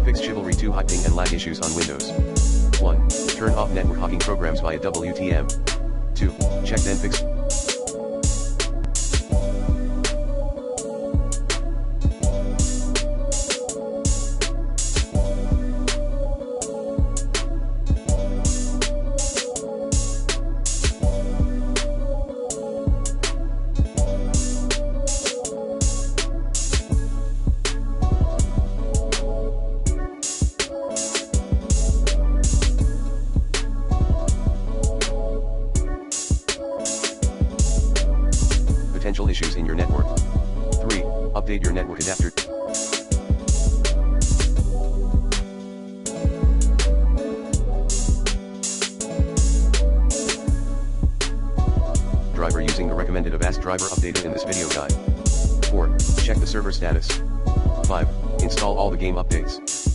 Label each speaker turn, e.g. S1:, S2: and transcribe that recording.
S1: Fix Chivalry 2 high ping and lag issues on Windows. 1. Turn off network hocking programs via WTM. 2. Check then fix. Potential issues in your network. 3. Update your network adapter. Driver using the recommended Avast driver updated in this video guide. 4. Check the server status. 5. Install all the game updates.